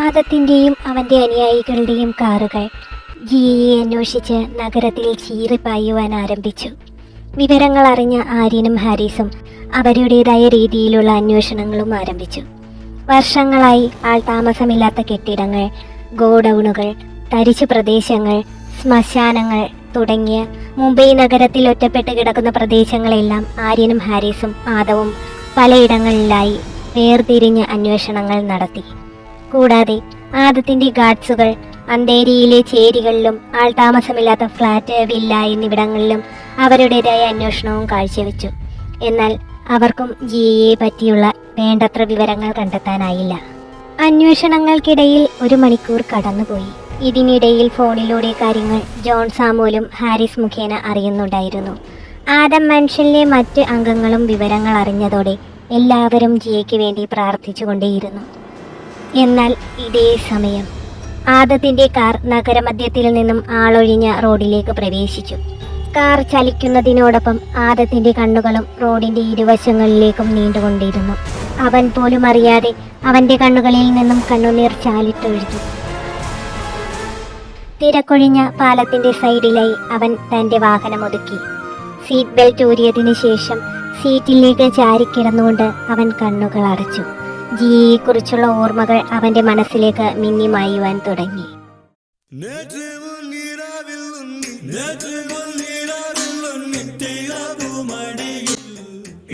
ആദത്തിൻ്റെയും അവൻ്റെ അനുയായികളുടെയും കാറുകൾ ജിയയെ അന്വേഷിച്ച് നഗരത്തിൽ ചീറിപ്പായുവാൻ ആരംഭിച്ചു. വിവരങ്ങൾ അറിഞ്ഞ ആര്യനും ഹാരിസും അവരുടേതായ രീതിയിലുള്ള അന്വേഷണങ്ങളും ആരംഭിച്ചു. വർഷങ്ങളായി ആൾ താമസമില്ലാത്ത കെട്ടിടങ്ങൾ, ഗോഡൌണുകൾ, തരിശു പ്രദേശങ്ങൾ, ശ്മശാനങ്ങൾ തുടങ്ങിയ മുംബൈ നഗരത്തിൽ ഒറ്റപ്പെട്ട് കിടക്കുന്ന പ്രദേശങ്ങളെല്ലാം ആര്യനും ഹാരിസും ആദവും പലയിടങ്ങളിലായി വേർതിരിഞ്ഞ അന്വേഷണങ്ങൾ നടത്തി. കൂടാതെ ആദത്തിന്റെ ഗാർഡ്സുകൾ അന്തേരിയിലെ ചേരികളിലും ആൾ താമസമില്ലാത്ത ഫ്ലാറ്റ്, വില്ല എന്നിവിടങ്ങളിലും അവരുടേതായ അന്വേഷണവും കാഴ്ചവെച്ചു. എന്നാൽ അവർക്കും ജിയെ പറ്റിയുള്ള വേണ്ടത്ര വിവരങ്ങൾ കണ്ടെത്താനായില്ല. അന്വേഷണങ്ങൾക്കിടയിൽ 1 മണിക്കൂർ കടന്നുപോയി. ഇതിനിടയിൽ ഫോണിലൂടെ കാര്യങ്ങൾ ജോൺ സാമുവലും ഹാരിസ് മുഖേന അറിയുന്നുണ്ടായിരുന്നു. ആദം മാൻഷനിലെ മറ്റ് അംഗങ്ങളും വിവരങ്ങൾ അറിഞ്ഞതോടെ എല്ലാവരും ജിയയ്ക്ക് വേണ്ടി പ്രാർത്ഥിച്ചുകൊണ്ടേയിരുന്നു. എന്നാൽ ഇതേ സമയം ആദത്തിന്റെ കാർ നഗരമധ്യത്തിൽ നിന്നും ആളൊഴിഞ്ഞ റോഡിലേക്ക് പ്രവേശിച്ചു. കാർ ചലിക്കുന്നതിനോടൊപ്പം ആദത്തിന്റെ കണ്ണുകളും റോഡിന്റെ ഇരുവശങ്ങളിലേക്കും നീണ്ടുകൊണ്ടിരുന്നു. അവൻ പോലും അറിയാതെ അവന്റെ കണ്ണുകളിൽ നിന്നും കണ്ണുനീർ ചാലിട്ടൊഴുകി. തിരക്കൊഴിഞ്ഞ പാലത്തിന്റെ സൈഡിലായി അവൻ തന്റെ വാഹനം ഒതുക്കി. സീറ്റ് ബെൽറ്റ് ഊരിയതിനു ശേഷം സീറ്റിലേക്ക് ചാരിക്കിടന്നുകൊണ്ട് അവൻ കണ്ണുകൾ അടച്ചു. ജിയെക്കുറിച്ചുള്ള ഓർമ്മകൾ അവന്റെ മനസ്സിലേക്ക് മിന്നിമായുവാൻ തുടങ്ങി.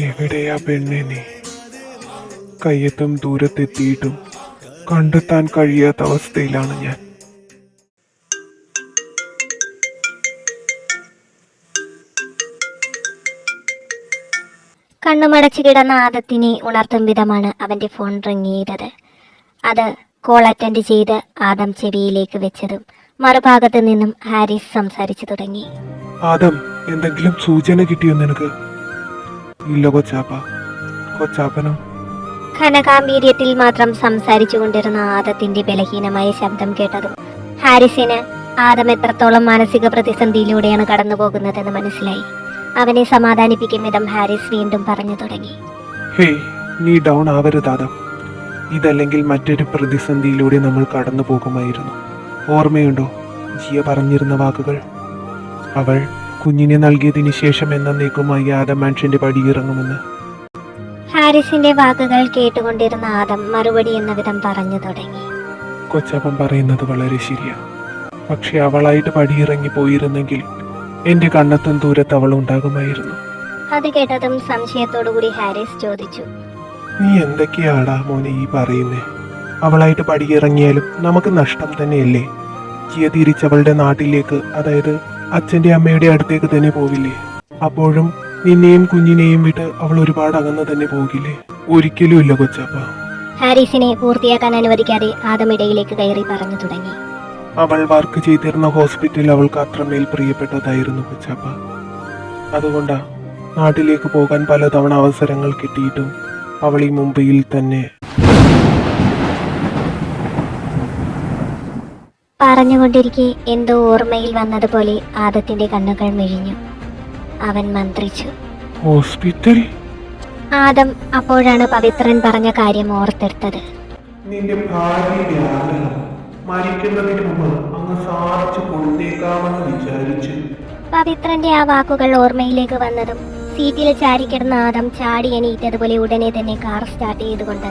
എവിടെയാ പെണ്ണെ നീ? കയ്യെത്തും ദൂരത്തെത്തിയിട്ടും കണ്ടെത്താൻ കഴിയാത്ത അവസ്ഥയിലാണ് ഞാൻ. കണ്ണുമടച്ചു കിടന്ന ആദത്തിനെ ഉണർത്തും വിധമാണ് അവന്റെ ഫോൺ റിങ് ചെയ്തത്. അത് കോൾ അറ്റൻഡ് ചെയ്ത് ആദം ചെവിയിലേക്ക് വെച്ചതും മറുഭാഗത്ത് നിന്നും ഹാരിസ് സംസാരിച്ചു തുടങ്ങി. ആദം, എന്തെങ്കിലും സൂചന കിട്ടിയോ നിനക്ക്? ഇല്ല കൊച്ചാപ്പനോ? ഘനഗാംഭീര്യത്തിൽ മാത്രം സംസാരിച്ചു കൊണ്ടിരുന്ന ആദത്തിന്റെ ബലഹീനമായ ശബ്ദം കേട്ടതും ഹാരിസിന് ആദം എത്രത്തോളം മാനസിക പ്രതിസന്ധിയിലൂടെയാണ് കടന്നു പോകുന്നതെന്ന് മനസ്സിലായി. അവനെ സമാധാനിപ്പിക്കും വിധം ഹാരിസ് വീണ്ടും പറഞ്ഞു തുടങ്ങി. ഹേയ്, നീ ഡൗൺ ആവരുത് ആദം. ഇതല്ലെങ്കിൽ മറ്റൊരു പ്രതിസന്ധിയിലൂടെ നമ്മൾ കടന്നു പോകുമായിരുന്നു. ഓർമ്മയുണ്ടോ ജിയ പറഞ്ഞിരുന്ന വാക്കുകൾ? അവൾ കുഞ്ഞിനെ നൽകിയതിനു ശേഷം എന്നേക്കുമായി ആദം മാൻഷന്റെ പടിയിറങ്ങുമെന്ന്. ഹാരിസിന്റെ വാക്കുകൾ കേട്ടുകൊണ്ടിരുന്ന ആദം മറുപടി എന്ന വിധം പറഞ്ഞു തുടങ്ങി. കൊച്ചപ്പൻ പറയുന്നത് വളരെ ശരിയാ. പക്ഷെ അവളായിട്ട് പടിയിറങ്ങി പോയിരുന്നെങ്കിൽ എന്റെ കണ്ണെത്തും ദൂരത്ത് അവൾ ഉണ്ടാകുമായിരുന്നു. അത് കേട്ടതും സംശയത്തോടുകൂടി ഹാരിസ് ചോദിച്ചു, നീ എന്തൊക്കെയാടാ മോനെ ഈ പറയുന്നേ? അവളായിട്ട് പടിയിറങ്ങിയാലും നമുക്ക് നഷ്ടം തന്നെയല്ലേ? ജിയ തിരിച്ചവളുടെ നാട്ടിലേക്ക്, അതായത് അച്ഛന്റെ അമ്മയുടെ അടുത്തേക്ക് തന്നെ പോവില്ലേ? അപ്പോഴും നിന്നെയും കുഞ്ഞിനെയും വിട്ട് അവൾ ഒരുപാട് അകന്ന് തന്നെ പോകില്ലേ? ഒരിക്കലും ഇല്ല കൊച്ചാപ്പ. ഹാരിസിനെ പൂർത്തിയാക്കാൻ അനുവദിക്കാതെ ആദം ഇടയിലേക്ക് കയറി പറഞ്ഞു തുടങ്ങി. അവൾ വർക്ക് ചെയ്തിരുന്ന ഹോസ്പിറ്റൽ അവൾക്ക് അത്രമേൽ പ്രിയപ്പെട്ടതായിരുന്നു കൊച്ചാപ്പ. അതുകൊണ്ടാ നാട്ടിലേക്ക് പോകാൻ പലതവണ അവസരങ്ങൾ കിട്ടിയിട്ടും അവൾ ഈ മുംബൈയിൽ തന്നെ. പറഞ്ഞുകൊണ്ടിരിക്കെ എന്തോ ഓർമ്മയിൽ വന്നതുപോലെ ആദത്തിന്റെ കണ്ണുകൾ മിഴിഞ്ഞു. അവൻ മന്ത്രിച്ചു, ഹോസ്പിറ്റൽ? ആദം അപ്പോഴാണ് പവിത്രൻ പറഞ്ഞ കാര്യം ഓർത്തെടുത്തത്. നിന്റെ ഭാര്യയുടെ ആഗ്രഹം മരിക്കുന്നതിന് മുമ്പ് അങ്ങ് സാധിച്ചു കൊടുത്തേക്കാമെന്ന് വിചാരിച്ചു. പവിത്രന്റെ ആ വാക്കുകൾ ഓർമ്മയിലേക്ക് വന്നതും സീറ്റിൽ ചാരിക്കിടന്ന ആദം ചാടി എണീറ്റതുപോലെ ഉടനെ തന്നെ കാർ സ്റ്റാർട്ട് ചെയ്തുകൊണ്ട്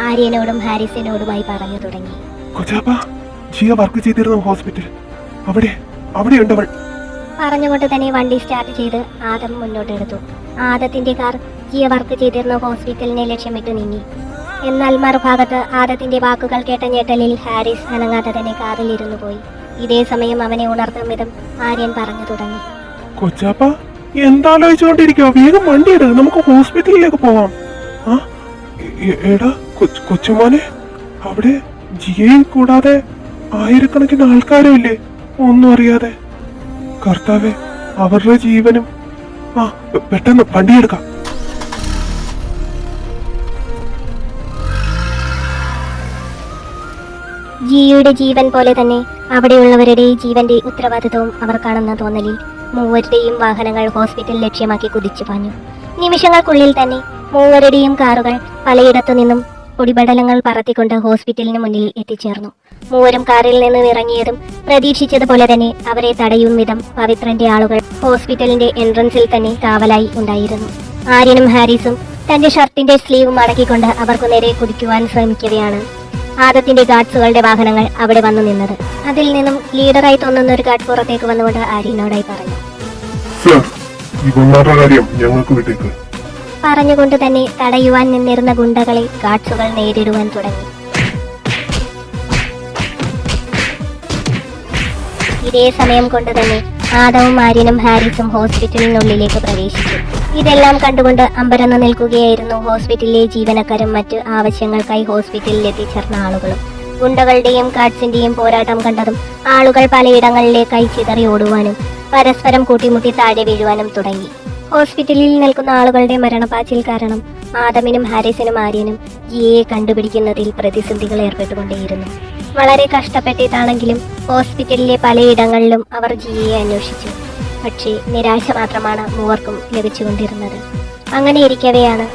ആര്യനോടും ഹാരിസിനോടുമായി പറഞ്ഞു തുടങ്ങി. കൊച്ചാപ്പ, ജിയ വർക്ക് ചെയ്തിരുന്ന ഹോസ്പിറ്റൽ അവിടെയുണ്ടവൾ. പറഞ്ഞുകൊണ്ട് തന്നെ വണ്ടി സ്റ്റാർട്ട് ചെയ്ത് ആദം മുന്നോട്ടെടുത്തു. ആദത്തിന്റെ കാർ ജിയ വർക്ക് ചെയ്തിരുന്ന ഹോസ്പിറ്റലിനെ ലക്ഷ്യമിട്ട് നീങ്ങി. എന്നാൽ മറുഭാഗത്ത് ആദത്തിന്റെ വാക്കുകൾ കേട്ട ഞെട്ടലിൽ ഹാരിസ് അനങ്ങാതെ തന്നെ കാറിൽ ഇരുന്നു പോയി. ഇതേ സമയം അവനെ ഉണർത്തും വിധം ആര്യൻ പറഞ്ഞു തുടങ്ങി. കൊച്ചാപ്പ, എന്താലോചിച്ചുകൊണ്ടിരിക്കോ? വേഗം വണ്ടി എടു, നമുക്ക് ഹോസ്പിറ്റലിലേക്ക് പോവാം. എടാ കൊച്ചുമോനെ, അവിടെ ജിയയും കൂടാതെ ആയിരക്കണക്കിന് ആൾക്കാരും ഇല്ലേ ഒന്നും അറിയാതെ. കർത്താവെ, അവരുടെ ജീവനും. പെട്ടെന്ന് വണ്ടിയെടുക്കാം. ജിയുടെ ജീവൻ പോലെ തന്നെ അവിടെയുള്ളവരുടെ ജീവന്റെ ഉത്തരവാദിത്വവും അവർക്കാണെന്ന തോന്നലിൽ മൂവരുടെയും വാഹനങ്ങൾ ഹോസ്പിറ്റൽ ലക്ഷ്യമാക്കി കുതിച്ചു പാഞ്ഞു. നിമിഷങ്ങൾക്കുള്ളിൽ തന്നെ മൂവരുടെയും കാറുകൾ പലയിടത്തു നിന്നും പൊടിപടലങ്ങൾ പറത്തിക്കൊണ്ട് ഹോസ്പിറ്റലിന് മുന്നിൽ എത്തിച്ചേർന്നു. മൂവരും കാറിൽ നിന്ന് ഇറങ്ങിയതും പ്രതീക്ഷിച്ചതുപോലെ തന്നെ അവരെ തടയും വിധം പവിത്രന്റെ ആളുകൾ ഹോസ്പിറ്റലിന്റെ എൻട്രൻസിൽ തന്നെ കാവലായി ഉണ്ടായിരുന്നു. ആര്യനും ഹാരിസും തന്റെ ഷർട്ടിന്റെ സ്ലീവ് മടക്കിക്കൊണ്ട് അവർക്കു നേരെ കുതിക്കുവാൻ ശ്രമിക്കവെയാണ് ആദത്തിന്റെ ഗാർഡ്സുകളുടെ വാഹനങ്ങൾ അവിടെ വന്നു നിന്നത്. അതിൽ നിന്നും ലീഡറായി തോന്നുന്ന ഒരു ഗാർഡ് പുറത്തേക്ക് വന്നുകൊണ്ട് ആര്യനോടായി പറഞ്ഞു, പറഞ്ഞുകൊണ്ട് തന്നെ തടയുവാൻ നിന്നിരുന്ന ഗുണ്ടകളെ ഗാർഡ്സുകൾ നേരിടുവാൻ തുടങ്ങി. ഇതേ സമയം കൊണ്ട് തന്നെ ആദവും ആര്യനും ഹാരിസും ഹോസ്പിറ്റലിനുള്ളിലേക്ക് പ്രവേശിച്ചു. ഇതെല്ലാം കണ്ടുകൊണ്ട് അമ്പരന്ന് നിൽക്കുകയായിരുന്നു ഹോസ്പിറ്റലിലെ ജീവനക്കാരും മറ്റ് ആവശ്യങ്ങൾക്കായി ഹോസ്പിറ്റലിൽ എത്തിച്ചേർന്ന ആളുകളും. ഗുണ്ടകളുടെയും ഗാർഡ്സിന്റെയും പോരാട്ടം കണ്ടതും ആളുകൾ പലയിടങ്ങളിലേക്കായി ചിതറി ഓടുവാനും പരസ്പരം കൂട്ടിമുട്ടി താഴെ വീഴുവാനും തുടങ്ങി. ഹോസ്പിറ്റലിൽ നിൽക്കുന്ന ആളുകളുടെ മരണപ്പാച്ചിൽ കാരണം ആദമിനും ഹാരിസിനും ആര്യനും ജിയെ കണ്ടുപിടിക്കുന്നതിൽ പ്രതിസന്ധികൾ ഏർപ്പെട്ടുകൊണ്ടേയിരുന്നു. വളരെ കഷ്ടപ്പെട്ടിട്ടാണെങ്കിലും ഹോസ്പിറ്റലിലെ പലയിടങ്ങളിലും അവർ ജിയെ അന്വേഷിച്ചു. പക്ഷേ നിരാശ മാത്രമാണ് മൂവർക്കും ലഭിച്ചുകൊണ്ടിരുന്നത്. അങ്ങനെ ഇരിക്കവെയാണ്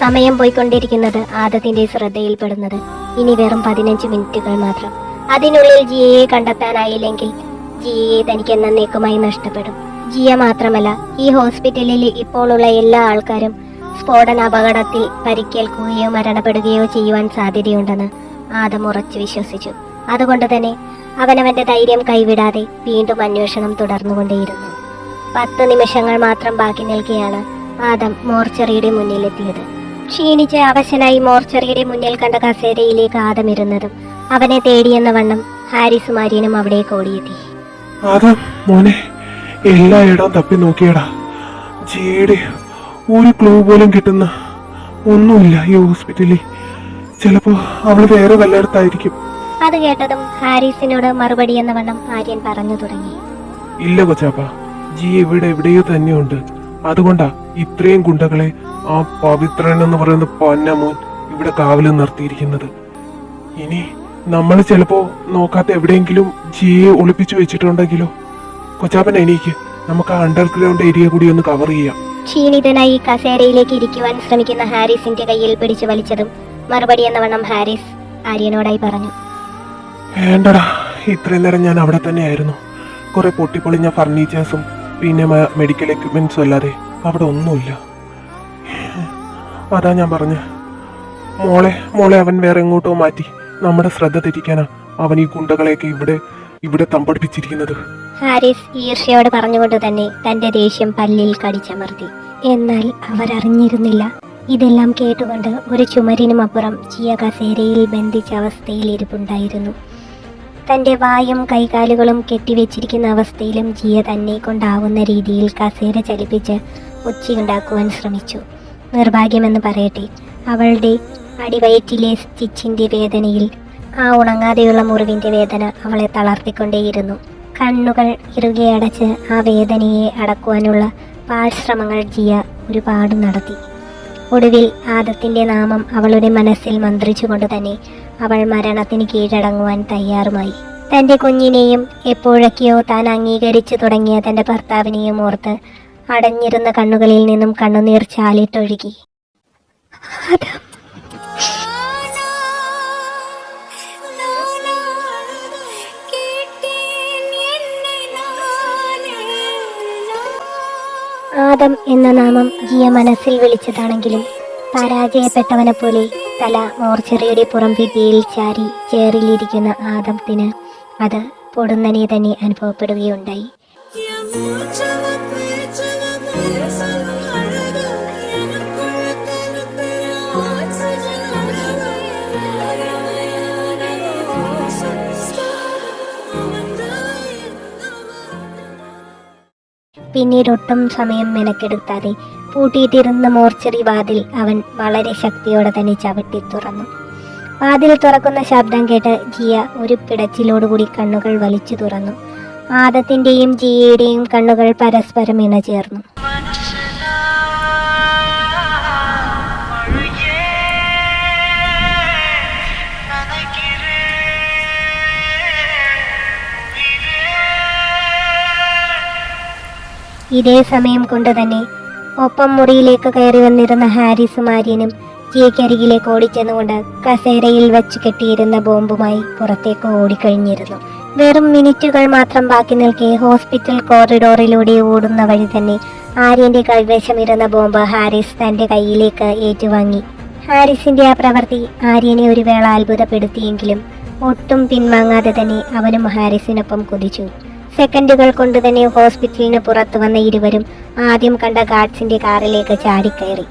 സമയം പോയിക്കൊണ്ടിരിക്കുന്നത് ആദത്തിന്റെ ശ്രദ്ധയിൽപ്പെടുന്നത്. ഇനി വെറും 15 മിനിറ്റുകൾ മാത്രം. അതിനുള്ളിൽ ജിയെ കണ്ടെത്താനായില്ലെങ്കിൽ ജിയെ തനിക്ക് എന്നേക്കുമായി നഷ്ടപ്പെടും. ജിയ മാത്രമല്ല, ഈ ഹോസ്പിറ്റലിൽ ഇപ്പോഴുള്ള എല്ലാ ആൾക്കാരും സ്ഫോടന അപകടത്തിൽ പരിക്കേൽക്കുകയോ മരണപ്പെടുകയോ ചെയ്യുവാൻ സാധ്യതയുണ്ടെന്ന് ആദം ഉറച്ചു വിശ്വസിച്ചു. അതുകൊണ്ട് തന്നെ അവനവന്റെ ധൈര്യം കൈവിടാതെ വീണ്ടും അന്വേഷണം തുടർന്നുകൊണ്ടേയിരുന്നു. 10 നിമിഷങ്ങൾ മാത്രം ബാക്കി നിൽക്കെയാണ് ആദം മോർച്ചറിയുടെ മുന്നിലെത്തിയത്. ക്ഷീണിച്ച് അവശനായി മോർച്ചറിയുടെ മുന്നിൽ കണ്ട കസേരയിലേക്ക് ആദം ഇരുന്നതും അവനെ തേടിയെന്ന വണ്ണം ഹാരിസും ആര്യനും അവിടേക്ക് ഓടിയെത്തി. ആദം മോനെ, എല്ലായിടവും തപ്പി നോക്കിയടാ. ജിയുടെ ഒരു ക്ലൂ പോലും കിട്ടുന്ന ഒന്നുമില്ല ഈ ഹോസ്പിറ്റലിൽ. ചിലപ്പോ അവള് വേറെ വല്ലയിടത്തായിരിക്കും. അത് കേട്ടതും ഹാരിസിനോട് മറുപടി എന്ന വണ്ണം ആര്യൻ പറഞ്ഞു തുടങ്ങി. ഇല്ല കൊച്ചാപ്പ, ജി ഇവിടെ എവിടെയോ തന്നെയുണ്ട്. അതുകൊണ്ടാ ഇത്രയും ഗുണ്ടകളെ ആ പവിത്രൻ എന്ന് പറയുന്ന പൊന്നമോൻ ഇവിടെ കാവല് നിർത്തിയിരിക്കുന്നത്. ഇനി നമ്മൾ ചിലപ്പോ നോക്കാത്ത എവിടെയെങ്കിലും ജിയെ ഒളിപ്പിച്ചു വെച്ചിട്ടുണ്ടെങ്കിലോ? കൊച്ചാപ്പൻ എണീക്ക്, നമുക്ക് ആ അണ്ടർഗ്രൗണ്ട് ഏരിയ കൂടി ഒന്ന് കവർ ചെയ്യാം. ക്ഷീണിതനായി കസേരയിലേക്ക് ഇരിക്കുവാൻ ശ്രമിക്കുന്ന ഹാരിസിന്റെ കയ്യിൽ പിടിച്ചു വലിച്ചതും മറുപടി എന്ന വണ്ണം ഹാരിസ് ആര്യനോടായി പറഞ്ഞു. വേണ്ടടാ, ഇത്രയും നേരം ഞാൻ അവിടെ തന്നെയായിരുന്നു. കുറെ പൊട്ടിപ്പൊളിഞ്ഞ ഫർണിച്ചേഴ്സും പിന്നെ മെഡിക്കൽ എക്യുപ്മെന്റ്സും അല്ലാതെ അവിടെ ഒന്നുമില്ല. അതാ ഞാൻ പറഞ്ഞ മോളെ അവൻ വേറെ എങ്ങോട്ടോ മാറ്റി നമ്മുടെ ശ്രദ്ധ തെറ്റിക്കാനാ അവൻ ഈ ഗുണ്ടകളെയൊക്കെ ഇവിടെ തമ്പടിപ്പിച്ചിരിക്കുന്നത്. ഹാരിസ് ഈർഷ്യയോട് പറഞ്ഞുകൊണ്ട് തന്നെ തന്റെ ദേഷ്യം പല്ലിൽ കടിച്ചമർത്തി. എന്നാൽ അവരറിഞ്ഞിരുന്നില്ല, ഇതെല്ലാം കേട്ടുകൊണ്ട് ഒരു ചുമരിനുമപ്പുറം ജിയ കസേരയിൽ ബന്ധിച്ച അവസ്ഥയിൽ ഇരിപ്പുണ്ടായിരുന്നു. തന്റെ വായും കൈകാലുകളും കെട്ടിവെച്ചിരിക്കുന്ന അവസ്ഥയിലും ജിയ തന്നെ കൊണ്ടാവുന്ന രീതിയിൽ കസേര ചലിപ്പിച്ച് ഒച്ചയുണ്ടാക്കുവാൻ ശ്രമിച്ചു. നിർഭാഗ്യമെന്ന് പറയട്ടെ, അവളുടെ അടിവയറ്റിലെ സ്റ്റിച്ചിന്റെ വേദനയിൽ ആ ഉണങ്ങാതെയുള്ള മുറിവിന്റെ വേദന അവളെ തളർത്തിക്കൊണ്ടേയിരുന്നു. കണ്ണുകൾ ഇറുകെ അടച്ച് ആ വേദനയെ അടക്കുവാനുള്ള പാഴ്ശ്രമങ്ങൾ ജിയ ഒരുപാട് നടത്തി. ഒടുവിൽ ആദത്തിന്റെ നാമം അവളുടെ മനസ്സിൽ മന്ത്രിച്ചുകൊണ്ട് തന്നെ അവൾ മരണത്തിന് കീഴടങ്ങുവാൻ തയ്യാറുമായി. തന്റെ കുഞ്ഞിനെയും എപ്പോഴൊക്കെയോ താൻ അംഗീകരിച്ചു തുടങ്ങിയ തന്റെ ഭർത്താവിനെയും ഓർത്ത് അടഞ്ഞിരുന്ന കണ്ണുകളിൽ നിന്നും കണ്ണുനീർ ചാലിട്ടൊഴുകി. ആദം എന്ന നാമം ജിയ മനസ്സിൽ വിളിച്ചതാണെങ്കിലും പരാജയപ്പെട്ടവനെ പോലെ തല മോർച്ചറിയുടെ പുറംഭിത്തിയിൽ ചാരി ചേറിലിരിക്കുന്ന ആദത്തിന് അത് പൊടുന്നനെ തന്നെ അനുഭവപ്പെടുകയുണ്ടായി. പിന്നീട് ഒട്ടും സമയം മെനക്കെടുത്താതെ പൂട്ടിയിട്ടിരുന്ന മോർച്ചറി വാതിൽ അവൻ വളരെ ശക്തിയോടെ തന്നെ ചവിട്ടി തുറന്നു. വാതിൽ തുറക്കുന്ന ശബ്ദം കേട്ട് ജിയ ഒരു പിടച്ചിലോടുകൂടി കണ്ണുകൾ വലിച്ചു തുറന്നു. ആദത്തിന്റെയും ജിയയുടെയും കണ്ണുകൾ പരസ്പരം ഇണചേർന്നു. ഇതേ സമയം കൊണ്ട് തന്നെ ഒപ്പം മുറിയിലേക്ക് കയറി വന്നിരുന്ന ഹാരിസും ആര്യനും ജിയക്കരികിലേക്ക് ഓടിച്ചെന്നുകൊണ്ട് കസേരയിൽ വെച്ച് കെട്ടിയിരുന്ന ബോംബുമായി പുറത്തേക്ക് ഓടിക്കഴിഞ്ഞിരുന്നു. വെറും മിനിറ്റുകൾ മാത്രം ബാക്കി നിൽക്കെ ഹോസ്പിറ്റൽ കോറിഡോറിലൂടെ ഓടുന്ന വഴി തന്നെ ആര്യന്റെ കൈവശമിരുന്ന ബോംബ് ഹാരിസ് തന്റെ കയ്യിലേക്ക് ഏറ്റുവാങ്ങി. ഹാരിസിന്റെ ആ പ്രവൃത്തി ആര്യനെ ഒരു വേള അത്ഭുതപ്പെടുത്തിയെങ്കിലും ഒട്ടും പിൻവാങ്ങാതെ തന്നെ അവനും ഹാരിസിനൊപ്പം കുതിച്ചു. സെക്കൻഡുകൾ കൊണ്ട് തന്നെ ഹോസ്പിറ്റലിന് പുറത്തു വന്ന ഇരുവരും ആദ്യം കണ്ട ഗാർഡ്സിന്റെ കാറിലേക്ക് ചാടിക്കയറി.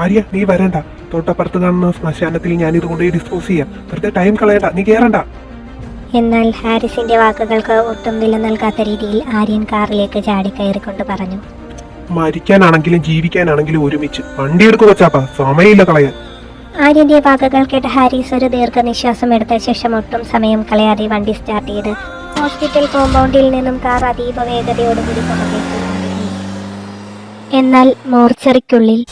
ആര്യ, നീ വരണ്ട. തൊട്ടപ്പുറത്ത് കാണുന്ന ശ്മശാനത്തിൽ ഞാനിത് കൊണ്ട് ഡിസ്പോസ് ചെയ്യാം. വെറുതെ ടൈം കളയണ്ട, നീ കേറണ്ട. എന്നാൽ ഹാരിസിന്റെ വാക്കുകൾക്ക് ഒട്ടും വില നൽകാത്ത രീതിയിൽ ആര്യൻ കാറിലേക്ക് ചാടിക്കയറിക്കൊണ്ട് പറഞ്ഞു, മരിക്കാനാണെങ്കിലും ജീവിക്കാനാണെങ്കിലും ഒരുമിച്ച്. വണ്ടി എടുക്കു കൊച്ചാപ്പ, സമയമില്ല കളയാൻ. ആര്യന്റെ വാക്കുകൾ കേട്ട ഹാരിസ് ഒരു ദീർഘനിശ്വാസം എടുത്ത ശേഷം ഒട്ടും സമയം കളയാതെ വണ്ടി സ്റ്റാർട്ട് ചെയ്ത് ഹോസ്പിറ്റൽ കോമ്പൗണ്ടിൽ നിന്നും കാർ അതീവ വേഗതയോടുകൂടി പുറത്തേക്ക്. എന്നാൽ മോർച്ചറിക്കുള്ളിൽ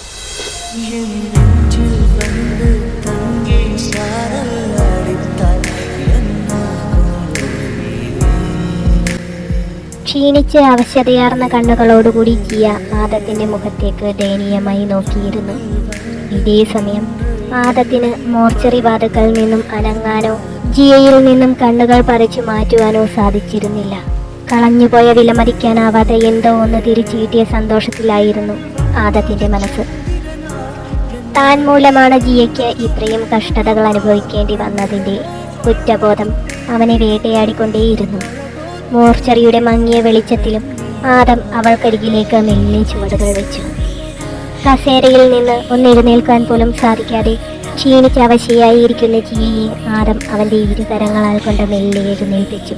ക്ഷീണിച്ച് അവശതയാർന്ന കണ്ണുകളോടുകൂടി ജിയ ആദത്തിന്റെ മുഖത്തേക്ക് ദയനീയമായി നോക്കിയിരുന്നു. ഇതേ സമയം ആദത്തിന് മോർച്ചറി വാതുക്കൾ നിന്നും അനങ്ങാനോ ജിയയിൽ നിന്നും കണ്ണുകൾ പറിച്ചു മാറ്റുവാനോ സാധിച്ചിരുന്നില്ല. കളഞ്ഞുപോയ വിലമതിക്കാനാവാതെ എന്തോ ഒന്ന് തിരിച്ചു കിട്ടിയ സന്തോഷത്തിലായിരുന്നു ആദത്തിന്റെ മനസ്സ്. താൻ മൂലമാണ് ജിയയ്ക്ക് ഇത്രയും കഷ്ടതകൾ അനുഭവിക്കേണ്ടി വന്നതിന്റെ കുറ്റബോധം അവനെ വേട്ടയാടിക്കൊണ്ടേയിരുന്നു. മോർച്ചറിയുടെ മങ്ങിയ വെളിച്ചത്തിലും ആദം അവൾക്കരികിലേക്ക് മെല്ലെ ചുവടുകൾ വെച്ചു. കസേരയിൽ നിന്ന് ഒന്നെഴുന്നേൽക്കാൻ പോലും സാധിക്കാതെ ക്ഷീണിച്ച് അവശയായിരിക്കുന്ന ജിയയെ ആദം അവന്റെ ഇരുകരങ്ങളാൽ കൊണ്ട് മെല്ലെ എഴുന്നേൽപ്പിച്ചു.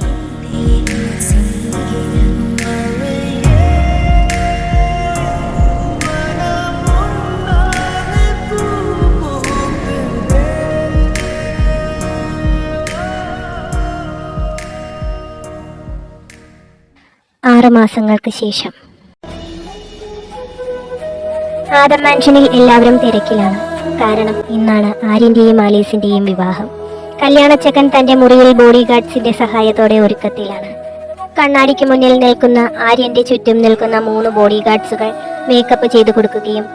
മാസങ്ങൾക്ക് ശേഷം ആദം മാൻഷനിൽ എല്ലാവരും തിരക്കിലാണ്. കാരണം ഇന്നാണ് ആര്യന്റെയും ആലീസിന്റെയും വിവാഹം. കല്യാണച്ചക്കൻ തന്റെ മുറിയിൽ ബോഡി ഗാർഡ്സിന്റെ സഹായത്തോടെ ഒരുക്കത്തിലാണ്. കണ്ണാടിക്ക് മുന്നിൽ നിൽക്കുന്ന ആര്യന്റെ ചുറ്റും നിൽക്കുന്ന 3 ബോഡി ഗാർഡ്സുകൾ മേക്കപ്പ് ചെയ്തു കൊടുക്കുകയും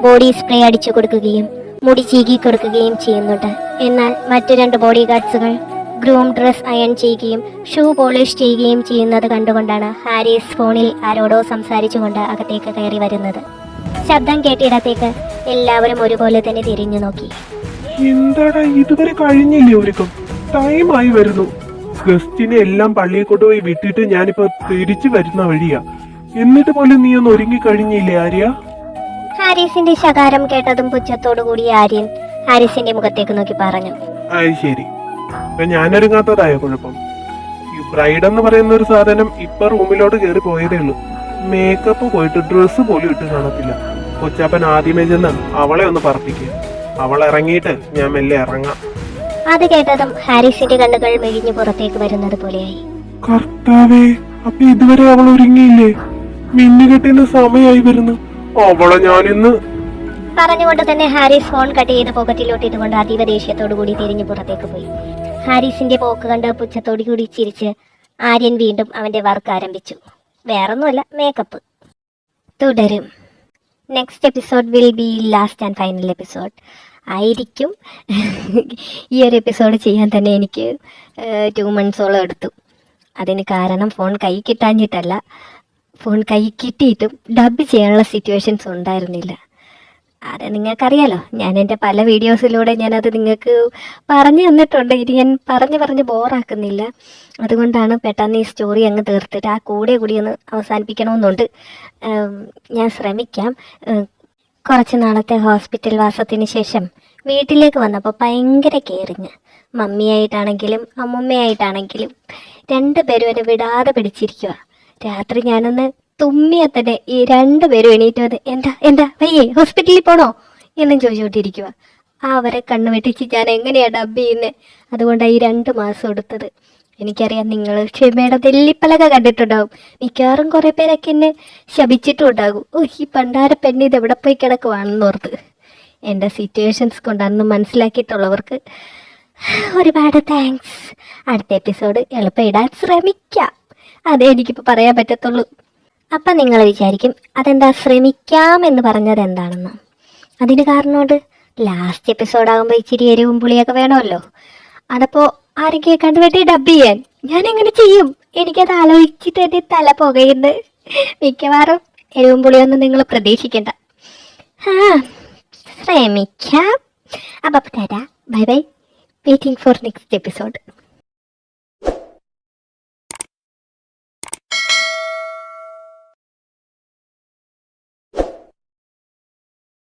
ബോഡി സ്പ്രേ അടിച്ചു കൊടുക്കുകയും മുടി ചീകി കൊടുക്കുകയും ചെയ്യുന്നുണ്ട്. എന്നാൽ മറ്റു 2 ബോഡി ഗാർഡ്സുകൾ ഗ്രൂം ഡ്രസ് അയൺ ചെയ്യുകയും ഷൂ പോളിഷ് ചെയ്യുകയും ചെയ്യുന്നത് കണ്ടുകൊണ്ടാണ് ഹാരിസ് ഫോണിൽ ആരോടോ സംസാരിച്ചുകൊണ്ട് അകത്തേക്ക് കയറി വരുന്നത്. ശബ്ദം കേട്ടിടത്തേക്ക് എല്ലാവരും ഒരുപോലെ തന്നെ തിരിഞ്ഞു നോക്കി. എന്താടാ, ഇതുവരെ കഴിഞ്ഞില്ലേ ഒരുക്കം? ടൈമായി വരുന്നു. ഗസ്റ്റിനെ എല്ലാം പള്ളിയിൽ കൊണ്ടുപോയി വിട്ടിട്ട് ഞാനിപ്പോ തിരിച്ചു വരുന്ന വഴിയാ. എന്നിട്ട് പോലും നീ ഒന്ന് ഒരുങ്ങി കഴിഞ്ഞില്ലേ ആര്യ? ഹാരിസിന്റെ ശകാരം കേട്ടതും പുച്ഛത്തോടു കൂടി ആര്യൻ ഹാരിസിന്റെ മുഖത്തേക്ക് നോക്കി പറഞ്ഞു. അത് ശരി, ഇപ്പൊ ഞാനൊരുങ്ങാത്തതായ കുഴപ്പം? ഈ ബ്രൈഡ് എന്ന് പറയുന്ന ഒരു സാധനം ഇപ്പൊ റൂമിലോട്ട് കയറി പോയതേ ഉള്ളൂ. മേക്കപ്പ് പോയിട്ട് ഡ്രസ്സ് പോലും ഇട്ട് കാണത്തില്ല. കൊച്ചാപ്പൻ ആദ്യമേ ചെന്ന് അവളെ ഒന്ന് പറപ്പിക്കുക. അവൾ ഇറങ്ങിയിട്ട് ഞാൻ മെല്ലെ ഇറങ്ങാം. അത് കേട്ടതും ഹാരിസിന്റെ കണ്ണുകൾ മെലിഞ്ഞു പുറത്തേക്ക് വരുന്നത് പോലെയായി. കർത്താവേ, അപ്പൊ ഇതുവരെ അവൾ ഒരുങ്ങിയില്ലേ? മിന്നുകെട്ടിന് സമയമായി വരുന്നു. അവളെ ഞാനിന്ന് പറഞ്ഞുകൊണ്ട് തന്നെ ഹാരിസ് ഫോൺ കട്ട് ചെയ്ത് പോക്കറ്റിലോട്ട് ഇട്ടുകൊണ്ട് അതീവ ദേഷ്യത്തോടു കൂടി തിരിഞ്ഞു പുറത്തേക്ക് പോയി. ഹാരിസിന്റെ പോക്ക് കണ്ട് പുച്ഛത്തോടു കൂടി ചിരിച്ച് ആര്യൻ വീണ്ടും അവന്റെ വർക്ക് ആരംഭിച്ചു. വേറൊന്നുമല്ല, മേക്കപ്പ്. തുടരും. Next episode will be last and final episode ആയിരിക്കും. ഈ ഒരു എപ്പിസോഡ് ചെയ്യാൻ തന്നെ എനിക്ക് 2 മന്ത്സോളം എടുത്തു. അതിന് കാരണം ഫോൺ കൈ കിട്ടാഞ്ഞിട്ടല്ല, ഫോൺ കൈ കിട്ടിയിട്ടും ഡബ് ചെയ്യാനുള്ള സിറ്റുവേഷൻസ് ഉണ്ടായിരുന്നില്ല. അത് നിങ്ങൾക്കറിയാലോ, ഞാൻ എൻ്റെ പല വീഡിയോസിലൂടെ ഞാനത് നിങ്ങൾക്ക് പറഞ്ഞു തന്നിട്ടുണ്ട്. ഇത് ഞാൻ പറഞ്ഞ് ബോറാക്കുന്നില്ല. അതുകൊണ്ടാണ് പെട്ടെന്ന് ഈ സ്റ്റോറി അങ്ങ് തീർത്തിട്ട് ആ കൂടി ഒന്ന് അവസാനിപ്പിക്കണമെന്നുണ്ട്. ഞാൻ ശ്രമിക്കാം. കുറച്ച് നാളത്തെ ഹോസ്പിറ്റൽ വാസത്തിന് ശേഷം വീട്ടിലേക്ക് വന്നപ്പോൾ ഭയങ്കര കെയറിങ്. മമ്മിയായിട്ടാണെങ്കിലും അമ്മുമ്മയായിട്ടാണെങ്കിലും 2 പേരും എന്നെ വിടാതെ പിടിച്ചിരിക്കുക. രാത്രി ഞാനൊന്ന് തുമ്മിയ തന്നെ ഈ 2 പേരും എണീറ്റ് വന്ന് എന്താ വയ്യേ ഹോസ്പിറ്റലിൽ പോണോ എന്നും ചോദിച്ചുകൊണ്ടിരിക്കുക. അവരെ കണ്ണുവെട്ടിച്ച് ഞാൻ എങ്ങനെയാണ് ഡബ് ചെയ്യുന്നത്. അതുകൊണ്ടാണ് ഈ 2 മാസം എടുത്തത്. എനിക്കറിയാം നിങ്ങൾ ക്ഷമയുടെ തെല്ലിപ്പലക കണ്ടിട്ടുണ്ടാവും. മിക്കവാറും കുറേ പേരൊക്കെ എന്നെ ശപിച്ചിട്ടും ഉണ്ടാകും. ഈ പണ്ടാര പെണ്ണ് ഇതെവിടെ പോയി കിടക്കുവാണെന്ന് ഓർത്ത്. എൻ്റെ സിറ്റുവേഷൻസ് കൊണ്ട് അന്ന് മനസ്സിലാക്കിയിട്ടുള്ളവർക്ക് ഒരുപാട് താങ്ക്സ്. അടുത്ത എപ്പിസോഡ് എളുപ്പം ഇടാൻ ശ്രമിക്കാം. അതേ എനിക്കിപ്പോൾ പറയാൻ പറ്റത്തുള്ളൂ. അപ്പം നിങ്ങൾ വിചാരിക്കും അതെന്താ ശ്രമിക്കാം എന്ന് പറഞ്ഞത് എന്താണെന്ന്. അതിന് കാരണമുണ്ട്. ലാസ്റ്റ് എപ്പിസോഡാകുമ്പോൾ ഇച്ചിരി എരിവും പുളിയൊക്കെ വേണമല്ലോ. അതപ്പോൾ ആരും കേൾക്കാണ്ട് വേണ്ടി ഡബ് ചെയ്യാൻ ഞാൻ എങ്ങനെ ചെയ്യും? എനിക്കത് ആലോചിച്ചിട്ട് എൻ്റെ തല പുകയുണ്ട്. മിക്കവാറും എരിവും പുളിയൊന്നും നിങ്ങൾ പ്രതീക്ഷിക്കേണ്ട. ശ്രമിക്കാം. അപ്പം തരാ. Bye bye. Waiting for next episode.